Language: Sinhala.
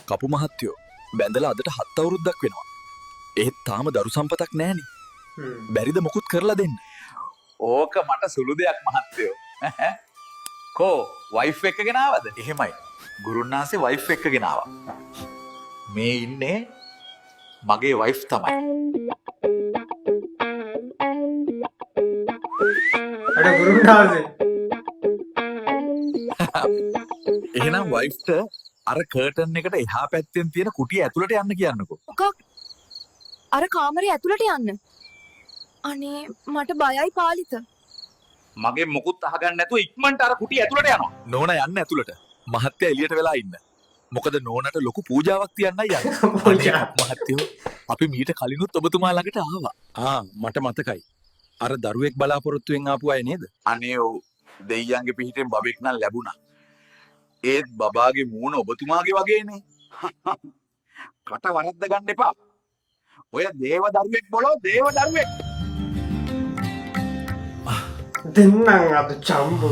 කපු මහත්තයෝ බැඳලා අදට 7 අවුරුද්දක් වෙනවා. ඒත් තාම දරු සම්පතක් නැහෙනි. බැරිද මොකුත් කරලා දෙන්න? ඕක මට සුළු දෙයක් මහත්තයෝ. කෝ වයිෆ් එක ගෙනාවද? එහෙමයි. ගුරුන්නාන්සේ වයිෆ් එක ගෙනාවා. මේ ඉන්නේ මගේ වයිෆ් තමයි. අර ගුරුන්නාන්සේ එහෙනම් වයිෆ්ට අර කර්ටන් එකට එහා පැත්තෙන් තියෙන කුටිය ඇතුළට යන්න කියන්නකෝ. මොකක්? අර කාමරේ ඇතුළට යන්න. අනේ මට බයයි පාලිත. මගේ මොකුත් අහගන්න නැතුව ඉක්මනට අර කුටිය ඇතුළට යනවා. නෝනා යන්න ඇතුළට. මහත්තයා එළියට වෙලා ඉන්න. මොකද නෝනට ලොකු පූජාවක් තියන්නයි යන්නේ. මහත්තයෝ අපි මීට කලිනුත් ඔබතුමා ළඟට ආවා. මට මතකයි. අර දරුවෙක් බලාපොරොත්තුෙන් ආපු අය නේද? අනේ ඔව් දෙයියන්ගේ පිහිටෙන් බබෙක් නම් ලැබුණා. ඒත් බබාගේ මූණ ඔබතුමාගේ වගේනේ. කට වරද්ද ගන්න එපා. ඔය දේව දරුවෙක් බොලෝ දේව දරුවෙක්. දෙන්නම් අද චම්බු